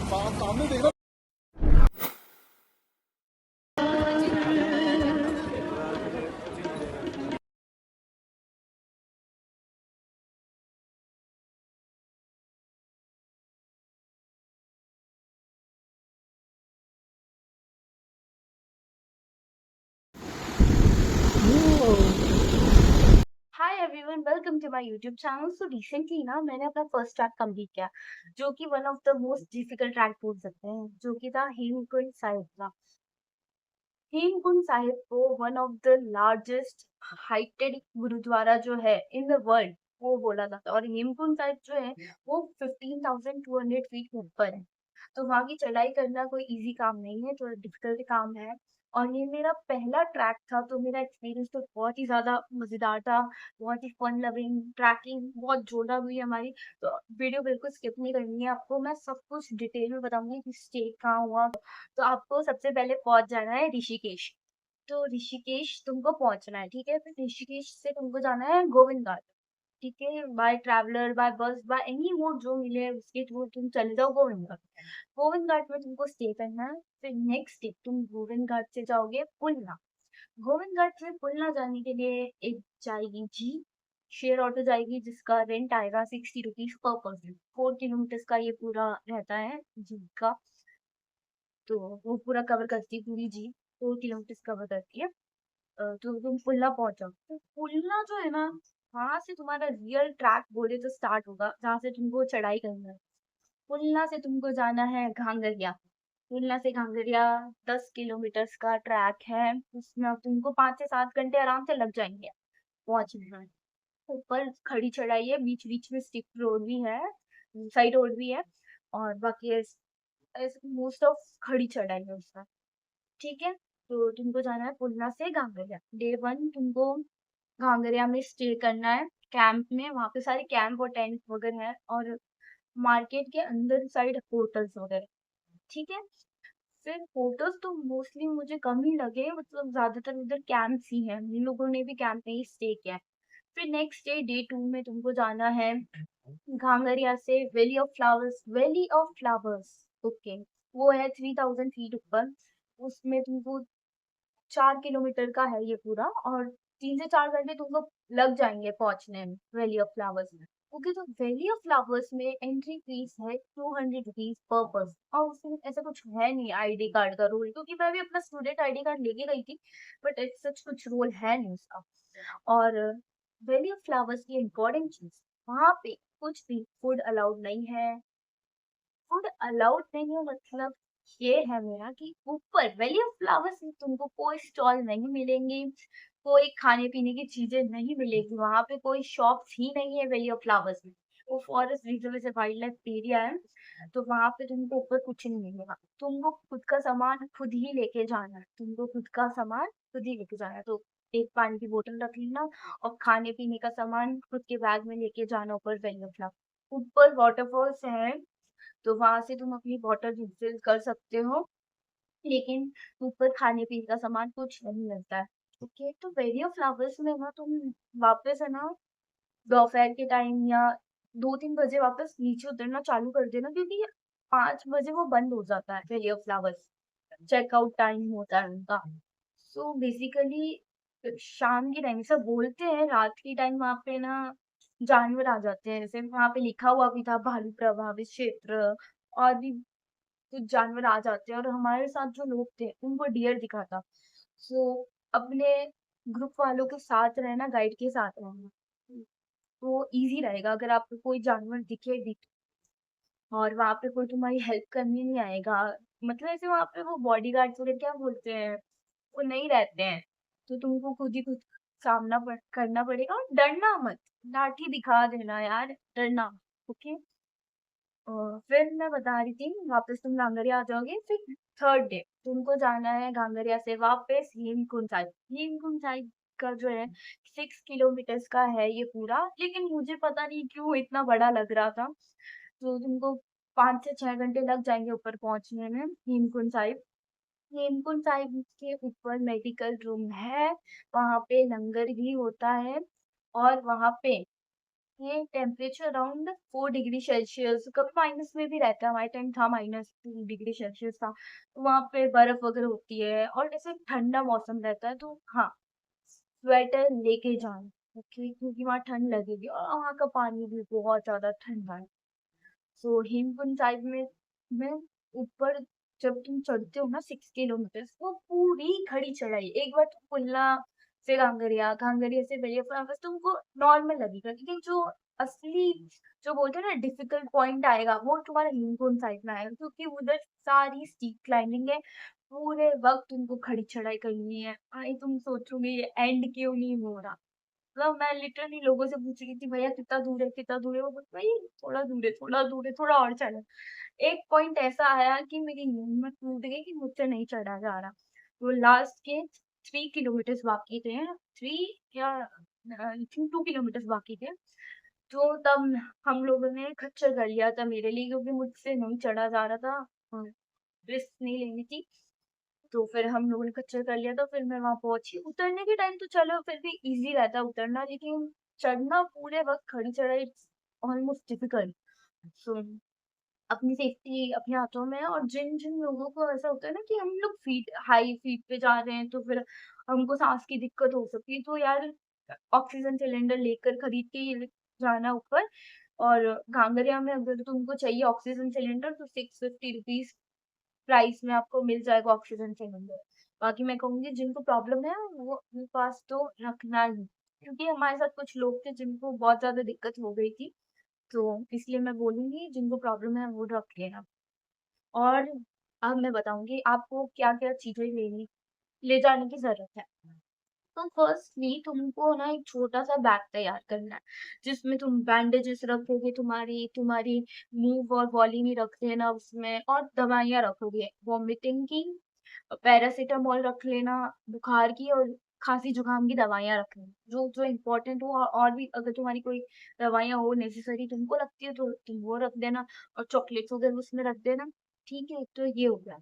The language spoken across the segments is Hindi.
सामने देख रहा hi everyone, welcome to my YouTube channel. So recently ना मैंने अपना फर्स्ट ट्रैक कंप्लीट किया, जो कि one of the most difficult track बोल सकते हैं, जो कि था हेमकुंड साहिब का। हेमकुंड साहिब को one of the largest heighted gurdwara जो है इन द वर्ल्ड, वो बोला जाता है। और हेमकुंड साहिब जो है वो 15,200 फीट ऊपर है। तो वहाँ की चढ़ाई करना कोई इजी काम नहीं है, थोड़ा डिफिकल्ट काम है। और ये मेरा पहला ट्रैक था, तो मेरा एक्सपीरियंस तो बहुत ही ज्यादा मजेदार था। बहुत ही फन लविंग ट्रैकिंग, बहुत जोरदार हुई हमारी। तो वीडियो बिल्कुल स्किप नहीं करनी है, आपको मैं सब कुछ डिटेल में बताऊंगी कि स्टे कहाँ हुआ। तो आपको सबसे पहले पहुंच जाना है ऋषिकेश। तो ऋषिकेश तुमको पहुंचना है, ठीक है। फिर ऋषिकेश से तुमको जाना है गोविंद घाट, ठीक है। बाय ट्रैवलर, बाय बस, बाय एनी मोड जो मिले उसके थ्रू तुम चले जाओ गोविंद घाट। गोविंद घाट में तुमको स्टे करना है। फिर नेक्स्ट डे तुम गोविंद घाट से जाओगे पुलना। गोविंद घाट से पुलना जाने के लिए एक जाएगी जीप, शेयर ऑटो जाएगी, जिसका रेंट आएगा 60 रुपीज पर पर्सन। 4 किलोमीटर का ये पूरा रहता है जीप का। तो वो पूरा कवर करती है, पूरी जीप 4 किलोमीटर कवर करती है। तो तुम पुलना पहुंच जाओ। तो पुलना जो है ना, वहां से तुम्हारा रियल ट्रैक बोले तो स्टार्ट होगा, जहाँ से तुमको चढ़ाई करना है। पुलना से तुमको जाना है घांगरिया। पुलना से घांगरिया 10 किलोमीटर का ट्रैक है। उसमें अब तुमको 5 से 7 घंटे आराम से लग जाएंगे पहुंचने में। ऊपर खड़ी चढ़ाई है, बीच बीच में स्टिप रोड भी है, साइड रोड भी है। और बाकी मोस्ट ऑफ खड़ी चढ़ाई है उसका, ठीक है। तो तुमको जाना है पुलना से घांगरिया। डे वन तुमको घांगरिया में स्टे करना है कैंप में। वहाँ पे सारे कैंप और टेंट वगैरह है, और मार्केट के अंदर साइड होटल्स वगैरह, ठीक है। फिर होटल्स तो मोस्टली मुझे कम ही लगे, मतलब ज्यादातर उधर कैंप्स ही हैं, हम लोगों ने भी कैंप में ही स्टे किया है। फिर नेक्स्ट डे डे टू में तुमको जाना है घांगरिया से valley of flowers. Valley of flowers, okay, वो है 3,000 फीट ऊपर। उसमें तुमको 4 किलोमीटर का है ये पूरा, और 3 से 4 घंटे तुमको लग जाएंगे पहुंचने में वैली ऑफ फ्लावर्स में। ओके, तो वैली ऑफ फ्लावर्स में एंट्री फीस है 200 रुपीज पर पर्सन। और उसमें ऐसा कुछ है नहीं आईडी कार्ड का रूल, क्योंकि मैं भी अपना स्टूडेंट आईडी कार्ड लेके गई थी, बट सच कुछ रूल है नहीं उसका। और वैली ऑफ फ्लावर्स की इम्पोर्टेंट चीज, वहां पे कुछ भी फूड अलाउड नहीं है। फूड अलाउड नहीं है मतलब ये है मेरा कि ऊपर वैली ऑफ फ्लावर्स में तुमको कोई स्टॉल नहीं मिलेंगे, कोई खाने पीने की चीजें नहीं मिलेगी, वहां पे कोई शॉप्स ही नहीं है वैली ऑफ फ्लावर्स में। वो फॉरेस्ट रिजर्व से वाइल्ड लाइफ एरिया है, तो वहां पे तुमको ऊपर कुछ नहीं मिलेगा। तुमको खुद का सामान खुद ही लेके जाना है, तुमको खुद का सामान खुद ही लेके जाना है। तो एक पानी की बोतल रख लेना, और खाने पीने का सामान खुद के बैग में लेके जाना ऊपर वैली ऑफ फ्लावर। ऊपर वाटरफॉल्स है, तो वहां से तुम अपनी बॉटल रिफिल कर सकते हो, लेकिन ऊपर खाने पीने का सामान कुछ नहीं मिलता है। ओके, तो वेरी ऑफ फ्लावर्स में ना तुम वापस है ना दोपहर के टाइम या 2-3 बजे वापस नीचे उतरना चालू कर देना, क्योंकि 5 बजे वो बंद हो जाता है Valley of Flowers. Checkout time होता है उनका। सो बेसिकली शाम के टाइम सब बोलते हैं, रात के टाइम वहाँ पे ना जानवर आ जाते हैं। जैसे वहाँ पे लिखा हुआ भी था भालू प्रभावित क्षेत्र, और भी कुछ जानवर आ जाते हैं। और हमारे साथ जो लोग थे उनको डियर दिखा था। सो अपने ग्रुप वालों के साथ रहना, गाइड के साथ रहना, तो इजी रहेगा। अगर आपको कोई जानवर दिखे भी और वहां पे कोई तुम्हारी हेल्प करने नहीं आएगा, मतलब ऐसे वहां पे वो बॉडी गार्ड्स वगैरह क्या बोलते हैं, वो नहीं रहते हैं, तो तुमको खुद ही खुद करना पड़ेगा। और डरना मत, लाठी दिखा देना यार, डरना। ओके, फिर मैं बता रही थी वापस तुम घांगरिया आ जाओगे। फिर थर्ड डे तुमको जाना है घांगरिया से वापस हेमकुंड साहिब। हेमकुंड साहिब का जो है 6 किलोमीटर का है ये पूरा, लेकिन मुझे पता नहीं क्यों इतना बड़ा लग रहा था। तो तुमको 5 से 6 घंटे लग जाएंगे ऊपर पहुंचने में हेमकुंड साहिब। हेमकुंड साहिब के ऊपर मेडिकल रूम है, वहां पे लंगर भी होता है। और वहां पे ये टेम्परेचर अराउंड 4 डिग्री सेल्सियस, कभी माइनस में भी रहता है, हमारे टाइम था -2 डिग्री सेल्सियस था। तो वहाँ पे बर्फ वगैरह होती है और ऐसे ठंडा मौसम रहता है, तो हाँ, स्वेटर लेके जाना, ओके, क्योंकि वहाँ ठंड लगेगी और वहाँ का पानी भी बहुत ज़्यादा ठंडा है। सो हेमकुंड साहिब में ऊपर जब तुम चढ़ते हो ना 6 किलोमीटर, वो पूरी खड़ी चढ़ाई। एक बार तुम कुल्ला से घांगरिया से बेलिया बस तुमको नॉर्मल लगेगा, लेकिन जो असली जो बोलते हैं ना डिफिकल्ट पॉइंट आएगा वो तुम्हारा हेमकुंड साइड में आएगा, क्योंकि उधर सारी स्टीप क्लाइंबिंग है। पूरे वक्त तुमको खड़ी चढ़ाई करनी है। आई तुम सोचोगे ये एंड क्यों नहीं हो रहा। मतलब मैं लिटरली लोगों से पूछ रही थी, भैया कितना दूर है, कितना दूर है? वो बोलते भाई थोड़ा दूर है, थोड़ा दूर है, थोड़ा और चलो। एक पॉइंट ऐसा आया कि मेरी हिम्मत टूट गई कि मुझसे नहीं चढ़ा जा रहा। वो लास्ट के 3 किलोमीटर्स बाकी थे, 3 या आई थिंक 2 किलोमीटर्स बाकी थे। तो तब हम लोगों ने खच्चर कर लिया था मेरे लिए, क्योंकि मुझसे नहीं चढ़ा जा रहा था। रिस्क नहीं लेनी थी। तो फिर हम लोगों ने खच्चर कर लिया, तो फिर मैं वहाँ पहुँची। उतरने के टाइम तो चलो फिर भी ईज़ी रहता है उतरना, लेकिन चढ़ना पूरे वक़्त खड़ी चढ़ाई इट्स ऑलमोस्ट डिफिकल्ट। सो अपनी सेफ्टी अपने हाथों में है, और जिन-जिन लोगों को ऐसा होता है ना कि हम लोग हाई फीट पे जा रहे हैं, तो फिर हमको साँस की दिक्कत हो सकती है, तो यार ऑक्सीजन सिलेंडर लेकर खरीद के ही जाना ऊपर। और घांगरिया में अगर तुमको चाहिए ऑक्सीजन सिलेंडर तो ₹650 प्राइस में आपको मिल जाएगा ऑक्सीजन सिलेंडर। बाकी मैं कहूँगी जिनको प्रॉब्लम है वो अपने पास तो रखना ही, क्योंकि हमारे साथ कुछ लोग थे जिनको बहुत ज़्यादा दिक्कत हो गई थी, तो इसलिए मैं बोलूँगी जिनको प्रॉब्लम है वो रख लेना। और अब मैं बताऊँगी आपको क्या-क्या चीज़ें ले जाने की ज़रूरत है। तो फर्स्टली तुमको ना एक छोटा-सा बैग तैयार करना है, जिसमें तुम बैंडेजेस रखोगे, तुम्हारी तुम्हारी मूव और वॉलीनी रख लेना उसमें, और दवाइयाँ रखोगे, वॉमिटिंग की, पैरासिटामॉल रख लेना, बुखार की और खाँसी-जुकाम की दवाइयाँ रख लेना। जो इम्पोर्टेंट हो, और भी अगर तुम्हारी कोई दवाइयाँ हो नेसेसरी तुमको लगती है तो तुम वो रख देना, और चॉकलेट्स वगैरह उसमें रख देना। ठीक है? तो ये हो गया।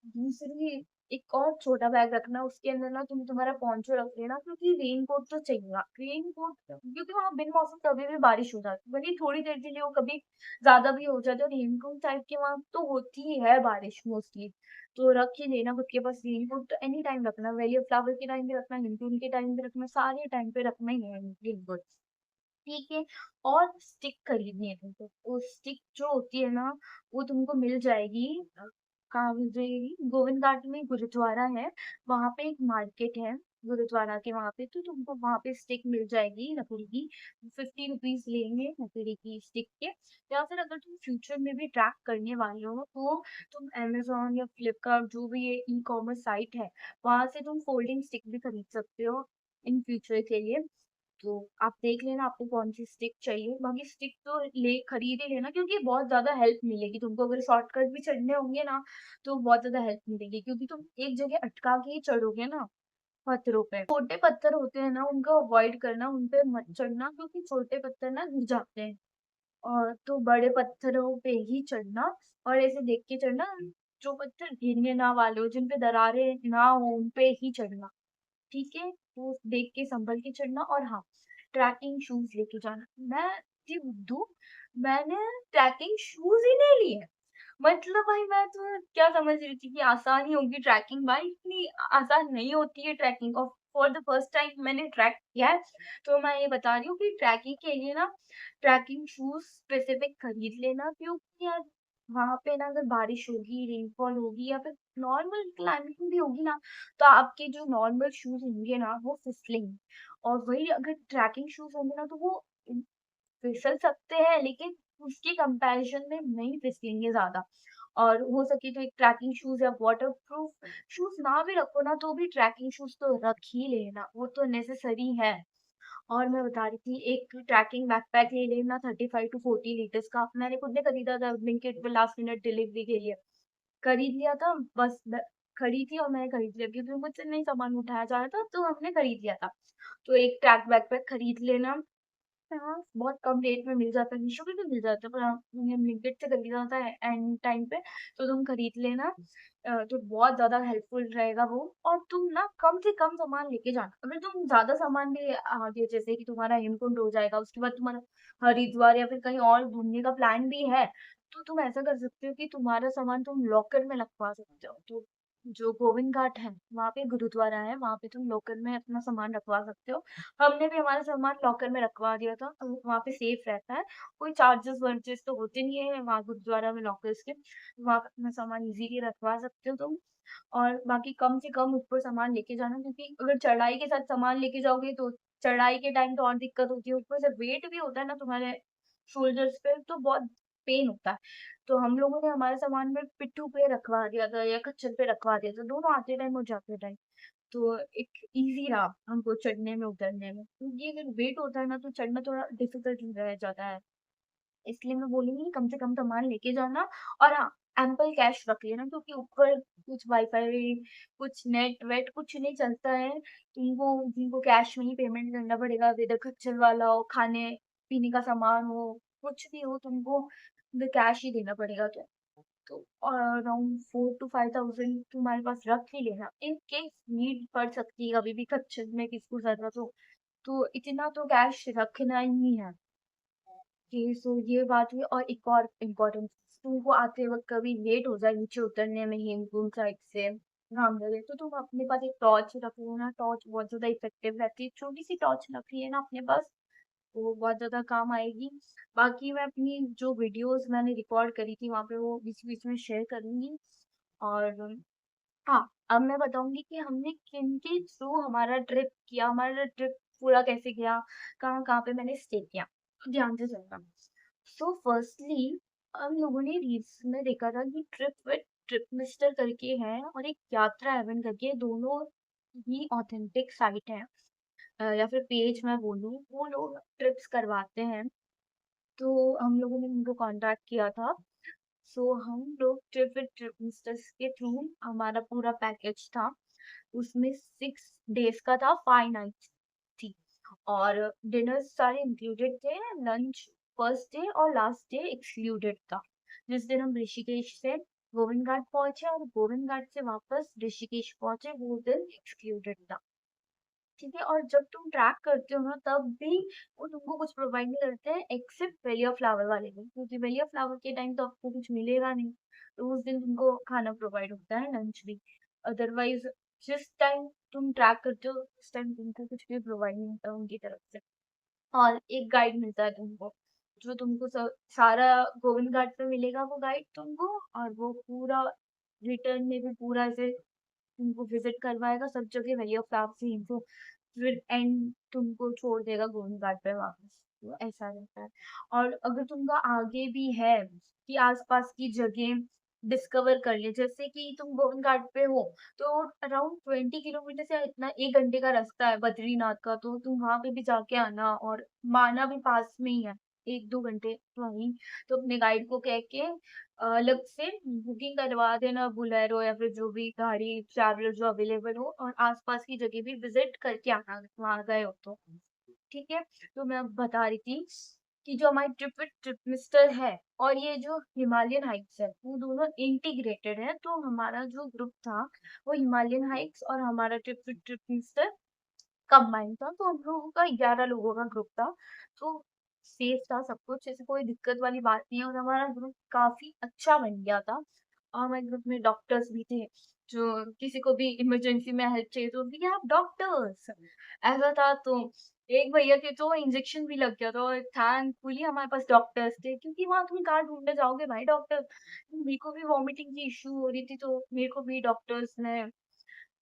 दूसरी, एक और छोटा बैग रखना, उसके अंदर ना तुम तुम्हारा पोंचो रख लेना, क्योंकि रेनकोट तो चाहिए। रेनकोट क्योंकि वहाँ बिन मौसम कभी भी बारिश हो जाती है, भले ही थोड़ी देर के लिए हो, कभी ज़्यादा भी हो जाए, तो हेमकुंड टाइप के वहाँ तो होती ही है बारिश मोस्टली। तो रख ही लेना खुद के पास रेनकोट, तो एनी टाइम रखना, वैली ऑफ फ्लावर के टाइम पे रखना, हेमकुंड के टाइम पे रखना, सारे टाइम पे रखना ही है रेनकोट। ठीक है? और स्टिक खरीदनी है तुमको। वो स्टिक जो होती है ना, वो तुमको मिल जाएगी कहाँ मिल जाएगी? गोविंद घाट में गुरुद्वारा है, वहाँ पे एक मार्केट है गुरुद्वारा के वहाँ पे, तो तुमको वहाँ पे स्टिक मिल जाएगी लकड़ी की। ₹50 लेंगे लकड़ी की स्टिक के। या फिर अगर तुम फ्यूचर में भी ट्रैक करने वाले हो, तो तुम अमेज़न या फ्लिपकार्ट जो भी ये ई-कॉमर्स साइट है, वहाँ से तुम फोल्डिंग स्टिक भी खरीद सकते हो इन फ्यूचर के लिए। तो आप देख लेना आपको कौन-सी स्टिक चाहिए। बाकी स्टिक तो खरीद ही लेना, क्योंकि बहुत ज़्यादा हेल्प मिलेगी तुमको, अगर शॉर्टकट भी चढ़ने होंगे ना, तो बहुत ज़्यादा हेल्प मिलेगी, क्योंकि तुम एक जगह अटका के ही चढ़ोगे ना पत्थरों पे। छोटे पत्थर होते हैं ना, उनको अवॉइड करना, उन पे मत चढ़ना, क्योंकि छोटे पत्थर ना गिर जाते हैं। और तो बड़े पत्थरों पे ही चढ़ना, और ऐसे देख के चढ़ना, जो पत्थर गिरने ना वाले हो, जिन पे दरारें ना हो, उन पे ही चढ़ना। ठीक है? तो देख के संभल के चढ़ना, और हाँ, ट्रैकिंग शूज़ लेके जाना। मैं थी बुद्धू, मैंने ट्रैकिंग शूज़ ही नहीं लिए। मतलब भाई मैं तो क्या समझ रही थी कि आसान ही होगी ट्रैकिंग, भाई इतनी आसान नहीं होती है ट्रैकिंग। और फॉर द फर्स्ट टाइम मैंने ट्रैक किया है, तो मैं ये बता रही हूँ कि ट्रैकिंग के लिए ना ट्रैकिंग शूज़ स्पेसिफिक खरीद लेना, क्योंकि यार वहाँ पे ना अगर बारिश होगी, रेनफॉल होगी, या फिर नॉर्मल क्लाइमेट भी होगी ना, तो आपके जो नॉर्मल शूज़ होंगे ना वो फिसलेंगे, और वही अगर ट्रैकिंग शूज़ होंगे ना तो वो फिसल सकते हैं, लेकिन उसके कंपैरिज़न में नहीं फिसलेंगे ज़्यादा। और हो सके तो एक ट्रैकिंग शूज़ या वाटरप्रूफ शूज़ ना भी रखो ना, तो भी ट्रैकिंग शूज़ तो रख ही लेना, वो तो नेसेसरी है। और मैं बता रही थी एक ट्रैकिंग बैकपैक ले लेना 35 टू 40 लीटर्स का। मैंने खुद ने खरीदा था ब्लिंकिट पे लास्ट मिनट डिलीवरी के लिए। खरीद लिया था, बस ब खड़ी थी और मैंने खरीद लिया, क्योंकि मुझसे नहीं सामान उठाया जा रहा था, तो हमने खरीद लिया था। तो एक ट्रैक बैकपैक खरीद लेना। हाँ, बहुत कम रेट में मिल जाता है, मीशो पे भी मिल जाता है, पर हाँ, उन्हें ब्लिंकिट से खरीदना होता है एंड टाइम पे, तो तुम खरीद लेना। तो बहुत ज़्यादा हेल्पफुल रहेगा वो। और तुम ना कम से कम सामान लेके जाना। अगर तुम ज़्यादा सामान ले आगे, जैसे कि तुम्हारा हेमकुंड हो जाएगा, उसके बाद तुम्हारा हरिद्वार या फिर कहीं और घूमने का प्लान भी है, तो तुम ऐसा कर सकते हो कि तुम्हारा सामान तुम लॉकर में रखवा सकते हो। तो जो गोविंद घाट है, वहाँ पे गुरुद्वारा है, वहाँ पे तुम लॉकर में अपना सामान रखवा सकते हो। हमने भी हमारा सामान लॉकर में रखवा दिया था, तो वहाँ पे सेफ रहता है। कोई चार्जेस वर्जेस तो होते नहीं है वहाँ गुरुद्वारा में लॉकर्स के। वहाँ पे अपना सामान इज़ीली रखवा सकते हो तुम। और बाकी कम से कम ऊपर सामान लेके जाना, क्योंकि अगर चढ़ाई के साथ सामान लेके जाओगे तो चढ़ाई के टाइम तो और दिक्कत होती है। ऊपर से वेट भी होता है ना तुम्हारे शोल्डर्स पे, तो बहुत पेन होता है। तो हम लोगों ने हमारे सामान में पिट्ठू पे रखवा दिया था या खच्चर पे रखवा दिया था, दोनों आते टाइम और जाते टाइम। तो एक ईज़ी रहा हमको चढ़ने में, उतरने में। क्योंकि अगर वेट होता है ना तो चढ़ना थोड़ा डिफ़िकल्ट रह जाता है। इसलिए मैं बोलूँगी कम से कम सामान लेके जाना। और हाँ, एम्पल कैश रख लेना, क्योंकि ऊपर कुछ वाई-फाई, कुछ नेट-वेट कुछ नहीं चलता है। तुमको कैश में ही पेमेंट करना पड़ेगा, वेदर खच्चर वाला हो, खाने-पीने का सामान हो, कुछ भी हो तुमको कैश ही देना पड़ेगा। तो अराउंड 4 टू 5,000 तुम्हारे पास रख ही लेना। इन केस नीड पड़ सकती है, कभी भी खच्चर में किसको ज़रूरत हो, तो इतना तो कैश रखना ही है। जी, सो ये बात हुई। और एक और इम्पोर्टेंट चीज़, तुमको आते वक़्त कभी लेट हो जाए नीचे उतरने में हेमकुंड साइड से रामनगर, तो तुम अपने पास एक टॉर्च रख लेना। टॉर्च बहुत ज़्यादा इफ़ेक्टिव रहती है। छोटी-सी टॉर्च रख लेना अपने पास, वो बहुत ज़्यादा काम आएगी। बाकी मैं अपनी जो वीडियोज़ मैंने रिकॉर्ड करी थी वहाँ पे वो बीच-बीच में शेयर करूँगी। और हाँ, अब मैं बताऊँगी कि हमने किनके थ्रू हमारा ट्रिप किया, हमारा ट्रिप पूरा कैसे गया, कहाँ-कहाँ पे मैंने स्टे किया। ध्यान से सुनना। सो फर्स्टली हम लोगों ने रील्स में देखा था कि ट्रिप विद ट्रिप मिस्टर करके है और एक यात्रा एवन करके, दोनों ही ऑथेंटिक साइट है। या फिर पेज मैं बोलूँ, वो लोग ट्रिप्स करवाते हैं। तो हम लोगों ने उनको कॉन्टैक्ट किया था। सो हम लोग ट्रिप विद ट्रिप मिस्टर्स के थ्रू हमारा पूरा पैकेज था। उसमें 6 डेज़ का था, 5 नाइट्स थी। और डिनर्स सारे इंक्लूडेड थे, लंच फर्स्ट डे और लास्ट डे एक्सक्लूडेड था। जिस दिन हम ऋषिकेश से गोविंद घाट पहुँचे और गोविंद घाट से वापस ऋषिकेश पहुँचे, वो दिन एक्सक्लूडेड था। ठीक है? और जब तुम ट्रैक करते हो ना तब भी वो तुमको कुछ प्रोवाइड नहीं करते हैं एक्सेप्ट वेली ऑफ फ्लावर वाले दिन, क्योंकि वेली ऑफ फ्लावर के टाइम तो आपको कुछ मिलेगा नहीं। तो उस दिन तुमको खाना प्रोवाइड होता है, लंच भी। अदरवाइज़ जिस टाइम तुम ट्रैक करते हो उस टाइम तुमको कुछ भी प्रोवाइड नहीं होता उनकी तरफ से। और एक गाइड मिलता है तुमको, जो तुमको सारा गोविंद घाट पे मिलेगा वो गाइड तुमको। और वो पूरा रिटर्न में भी पूरा ऐसे तुमको विज़िट करवाएगा सब जगह, वही ऑफ फ्लावर्स ही इनको फिर एंड तुमको छोड़ देगा गोविंद घाट पे वापस। तो ऐसा रहता है। और अगर तुमको आगे भी है कि आस-पास की जगह डिस्कवर कर ले, जैसे कि तुम गोविंद घाट पे हो, तो अराउंड 20 किलोमीटर से इतना 1 घंटे का रास्ता है बद्रीनाथ का, तो तुम वहाँ पे भी जाके आना। और माना भी पास में ही है, 1-2 घंटे वहीं। तो अपने गाइड को कह के अलग से बुकिंग करवा देना, बोलेरो या फिर जो भी गाड़ी ट्रैवलर जो अवेलेबल हो, और आस-पास की जगह भी विज़िट करके आना वहाँ गए हो तो। ठीक है? तो मैं अब बता रही थी कि जो हमारी ट्रिप विद ट्रिप मिस्टर है और ये जो हिमालयन हाइक्स है, वो दोनों इंटीग्रेटेड है। तो हमारा जो ग्रुप था, वो हिमालयन हाइक्स और हमारा trip with trip mister combine था। तो हम लोगों का 11 लोगों का ग्रुप था। तो सेफ था सब कुछ, ऐसे कोई दिक्कत वाली बात नहीं है। और हमारा ग्रुप काफ़ी अच्छा बन गया था। और हमारे ग्रुप में डॉक्टर्स भी थे, जो किसी को भी इमरजेंसी में हेल्प चाहिए तो वी हैव डॉक्टर्स, ऐसा था। तो एक भैया के तो इंजेक्शन भी लग गया था और थैंकफुली हमारे पास डॉक्टर्स थे, क्योंकि वहाँ तुम कहाँ ढूँढने जाओगे भाई डॉक्टर। मेरे को भी वॉमिटिंग की इश्यू हो रही थी, तो मेरे को भी डॉक्टर्स ने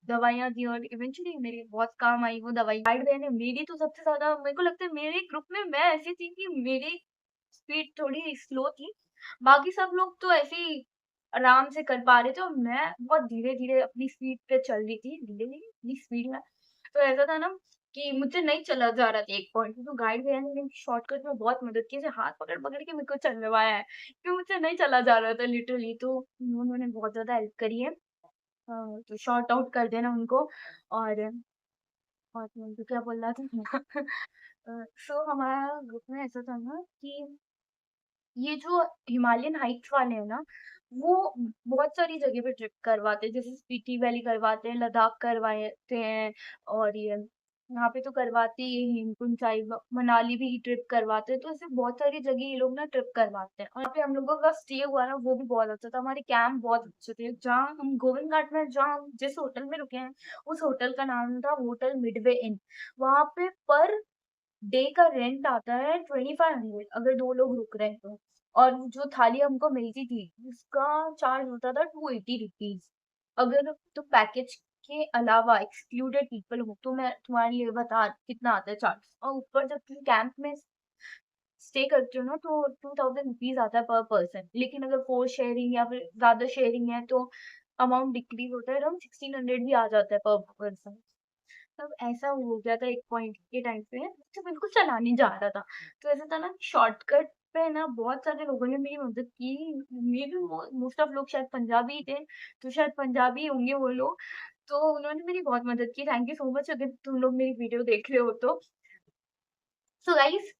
दवाइयाँ दी और इवेंचुअली मेरे बहुत काम आई वो दवाई। गाइड मैंने मेरी तो सबसे ज़्यादा मेरे को लगता है मेरे ग्रुप में मैं ऐसी थी कि मेरी स्पीड थोड़ी स्लो थी। बाकी सब लोग तो ऐसे ही आराम से कर पा रहे थे और मैं बहुत धीरे-धीरे अपनी स्पीड पे चल रही थी। धीरे-धीरे अपनी स्पीड में। तो ऐसा था ना कि मुझसे नहीं चला जा रहा था एक पॉइंट पे, तो गाइड भैया ने मेरी शॉर्टकट में बहुत मदद की। ऐसे हाथ पकड़-पकड़ के मेरे को चलवाया है, क्योंकि मुझसे नहीं चला जा रहा था लिटरली। तो उन्होंने बहुत ज़्यादा हेल्प करी है। तो शॉर्ट आउट कर देना उनको। और और तुमको क्या बोलना था? सो हमारा ग्रुप में ऐसा था ना कि ये जो हिमालयन हाइट्स वाले हैं ना, वो बहुत सारी जगह पे ट्रिप करवाते हैं, जैसे स्पीति वैली करवाते हैं, लद्दाख करवाते हैं और ये यहाँ पे तो करवाते ही हैं, हेमकुंड साहिब, मनाली भी ट्रिप करवाते हैं, तो ऐसे बहुत सारी जगह ये लोग ना ट्रिप करवाते हैं। और यहाँ पे हम लोगों का स्टे हुआ ना, वो भी बहुत अच्छा था, हमारे कैंप बहुत अच्छे थे। जहाँ हम गोविंद घाट में, जहाँ हम जिस होटल में रुके हैं, उस होटल का नाम था होटल मिडवे इन। वहाँ पे पर डे का रेंट आता है 2500 अगर 2 लोग रुक रहे हैं तो। और जो थाली हमको मिलती थी, उसका चार्ज होता था 280 रुपीज़। अगर तुम पैकेज के अलावा एक्सक्लूडेड पीपल हो, तो मैं तुम्हारे लिए बता कितना आता है चार्ज। और ऊपर जब तुम कैंप में स्टे करते हो ना, तो 2000 रुपीज़ आता है पर पर्सन। लेकिन अगर 4 शेयरिंग या फिर ज़्यादा शेयरिंग है, तो अमाउंट डिक्रीज़ होता है, अराउंड 1600 भी आ जाता है पर पर्सन। तब ऐसा हो गया था एक पॉइंट के टाइम पे, तो बिल्कुल चला नहीं जा रहा था। तो ऐसा था ना, शॉर्टकट पे ना बहुत सारे लोगों ने मेरी मदद की। मे बी मोस्ट ऑफ लोग शायद पंजाबी ही थे, तो शायद पंजाबी होंगे वो लोग। तो उन्होंने मेरी बहुत मदद की। थैंक यू सो मच अगर तुम लोग मेरी वीडियो देख रहे हो तो। सो गाइस,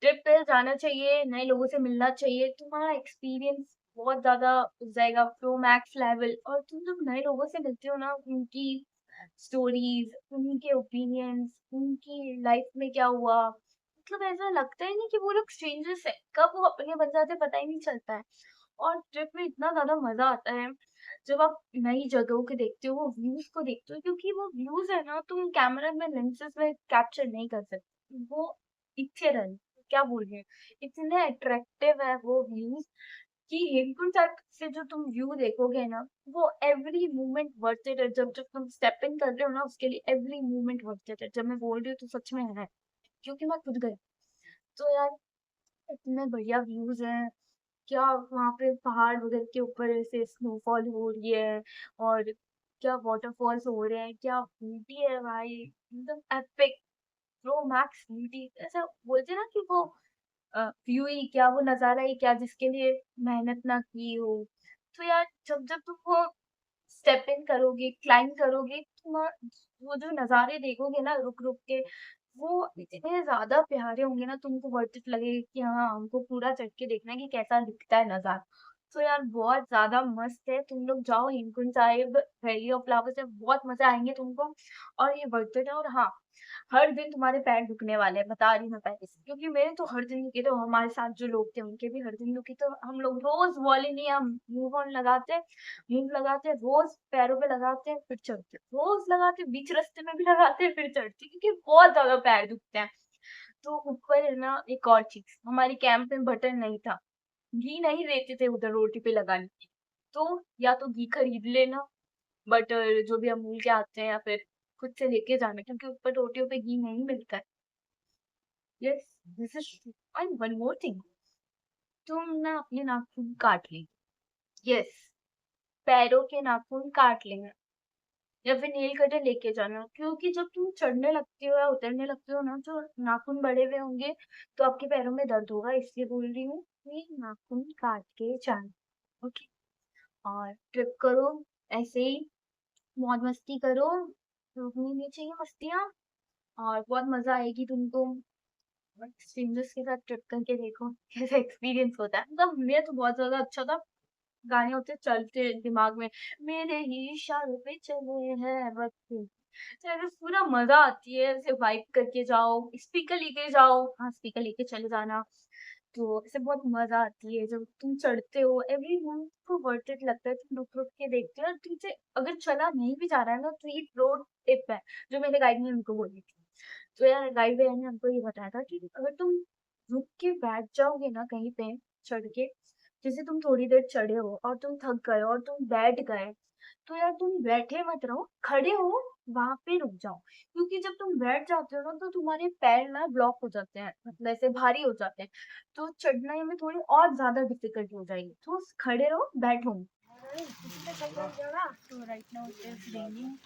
ट्रिप पे जाना चाहिए, नए लोगों से मिलना चाहिए, तुम्हारा एक्सपीरियंस बहुत ज़्यादा हो जाएगा प्रो मैक्स लेवल। और तुम जब नए लोगों से मिलते हो ना, उनकी स्टोरीज, उनके ओपिनियंस, उनकी लाइफ में क्या हुआ, मतलब ऐसा लगता ही नहीं कि वो लोग स्ट्रेंजर्स है, कब वो अपने बन जाते हैं, पता ही नहीं चलता है। और ट्रिप में इतना ज़्यादा मज़ा आता है जब आप नई जगहों को देखते हो, वो व्यूज़ को देखते हो, क्योंकि वो व्यूज़ है ना, तुम कैमरा में लेंसेज़ में कैप्चर नहीं कर सकते। वो इथेरल, क्या बोल रहे हैं, इतने अट्रैक्टिव है वो व्यूज़ कि हेमकुंड साइड से जो तुम व्यू देखोगे ना, वो एवरी मोमेंट वर्थ इट है। जब जब तुम स्टेप इन कर रहे हो ना, उसके लिए एवरी मोमेंट वर्थ इट है। जब मैं बोल रही हूँ तो सच में है, क्योंकि मैं खुद गई। तो यार, इतने बढ़िया व्यूज़ हैं, क्या वहाँ पे पहाड़ वगैरह के ऊपर ऐसे स्नोफॉल हो रही है, और क्या वाटरफॉल्स हो रहे हैं, क्या ब्यूटी है भाई, एकदम एपिक, प्रो मैक्स ब्यूटी। ऐसा बोलते हैं ना कि वो व्यू ही क्या, वो नज़ारा ही क्या जिसके लिए मेहनत ना की हो। तो यार, जब जब तुम वो स्टेप इन करोगे, क्लाइंब करोगे, तुम वो जो नज़ारे देखोगे ना रुक-रुक के, वो इतने ज़्यादा प्यारे होंगे ना, तुमको वर्थ इट लगेगा कि हाँ, हमको पूरा चढ़ के देखना है कि कैसा दिखता है नज़ारा। तो यार, बहुत ज़्यादा मस्त है, तुम लोग जाओ Hemkund Sahib, valley of flowers है, बहुत मज़ा आएँगे तुमको। और ये वर्थ इट है। और हाँ, हर दिन तुम्हारे पैर दुखने वाले हैं, बता रही हूँ मैं पहले से, क्योंकि मेरे तो हर दिन दुखे, तो हमारे साथ जो लोग थे उनके भी हर दिन दुखी। तो हम लोग रोज वॉलिनी मूव ऑन लगाते, मूव लगाते, रोज पैरों पे लगाते हैं फिर चढ़ते, रोज लगाते, बीच रास्ते में भी लगाते हैं फिर चढ़ते, क्योंकि बहुत ज्यादा पैर दुखते हैं। तो ऊपर है ना, एक और चीज, हमारे कैंप में बटन नहीं था, घी नहीं देते थे उधर रोटी पे लगाने की। तो या तो घी खरीद लेना, बटर जो भी अमूल के आते हैं, या फिर खुद से लेके जाना, क्योंकि ऊपर रोटियों पे घी नहीं मिलता है। Yes, this is true. And one more thing, तुम ना अपने नाखून काट लें। यस, पैरों के नाखून काट लेना, या फिर नेल कटर लेके जाना, क्योंकि जब तुम चढ़ने लगते हो या उतरने लगते हो ना, जो नाखून बड़े हुए होंगे, तो आपके पैरों में दर्द होगा, इसलिए बोल रही हूँ कि नाखून काट के जाना। ओके। और ट्रिप करो ऐसे ही, मौज मस्ती करो, रोकनी नहीं चाहिए मस्तियाँ, और बहुत मजा आएगी तुमको। स्ट्रेंजर्स के साथ ट्रिप करके देखो कैसा एक्सपीरियंस होता है। मतलब मेरा तो बहुत ज़्यादा अच्छा था। गाने होते चलते दिमाग में, मेरे ही इशारों पे चले हैं वक़्त। तो ऐसे पूरा मज़ा आती है, ऐसे वाइब करके जाओ, स्पीकर लेके जाओ, हाँ, स्पीकर लेके चले जाना। तो ऐसे बहुत मज़ा आती है जब तुम चढ़ते हो, एवरी मोमेंट को वर्थ इट लगता है। तुम रुक-रुक के देखते हो, और तुमसे अगर चला नहीं भी जा रहा है ना, तो ये प्रो टिप है, जो मेरे गाइड ने हमको बोली थी। तो यार, गाइड भैया ने हमको ये बताया था कि अगर तुम रुक के बैठ जाओगे ना कहीं पे चढ़ के, जैसे तुम थोड़ी देर चढ़े हो और तुम थक गए और तुम बैठ गए, तो यार तुम बैठे मत रहो, खड़े हो, वहां पे रुक जाओ। क्योंकि जब तुम बैठ जाते हो ना, तो तुम्हारे पैर ना ब्लॉक हो जाते हैं, मतलब ऐसे भारी हो जाते हैं, तो चढ़ने में थोड़ी और ज्यादा डिफिकल्टी हो जाएगी। तो खड़े रहो, बैठो। तो right now it is raining,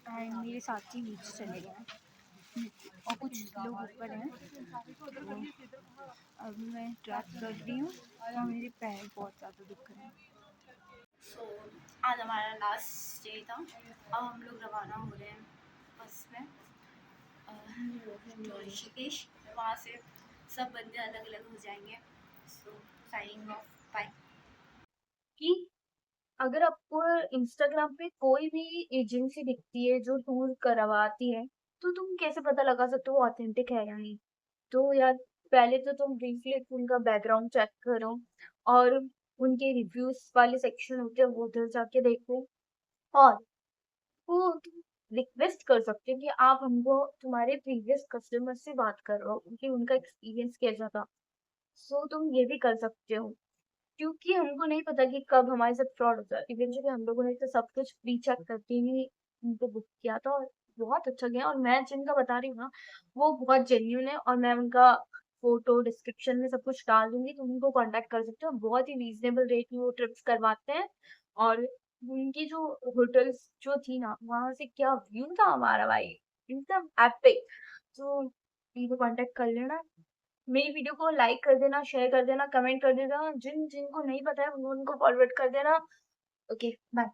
and मेरे साथी नीचे चले गए हैं, और कुछ लोग ऊपर हैं। तो अब मैं ट्रैक कर रही हूँ, और मेरे पैर बहुत ज़्यादा दुख रहे हैं। सो आज हमारा लास्ट डे था, अब हम लोग रवाना हो रहे हैं बस में। तो ऋषिकेश, वहाँ से सब बंदे अलग अलग हो जाएंगे। सो साइनिंग ऑफ, बाय। कि अगर आपको इंस्टाग्राम पे कोई भी एजेंसी दिखती है जो टूर करवाती है, तो तुम कैसे पता लगा सकते हो वो ऑथेंटिक है या नहीं? तो यार पहले तो तुम ब्रीफली उनका बैकग्राउंड चेक करो और उनके रिव्यूज वाले सेक्शन होते हैं वो उधर जाके देखो। और वो तुम रिक्वेस्ट कर सकते हो कि आप हमको तुम्हारे प्रीवियस कस्टमर से बात करो क्योंकि उनका एक्सपीरियंस कैसा था। सो तुम ये भी कर सकते हो क्योंकि हमको नहीं पता कि कब हमारे साथ फ्रॉड होता है। इवेंचुअली हम लोगों ने तो सब कुछ प्री चेक करके ही उनको बुक किया था और बहुत अच्छा गया। और मैं जिनका बता रही हूँ ना, वो बहुत जेन्युइन है और मैं उनका फोटो डिस्क्रिप्शन में सब कुछ डाल दूंगी, तुम उनको कांटेक्ट कर सकते हो। बहुत ही रीजनेबल रेट में वो ट्रिप्स करवाते हैं। और उनकी जो होटल्स जो थी ना, वहां से क्या व्यू था हमारा भाई, एकदम एपिक। तो उनको कांटेक्ट कर लेना। मेरी वीडियो को लाइक कर देना, शेयर कर देना, कमेंट कर देना। जिनको नहीं पता है वो उनको फॉरवर्ड कर देना। Okay, bye.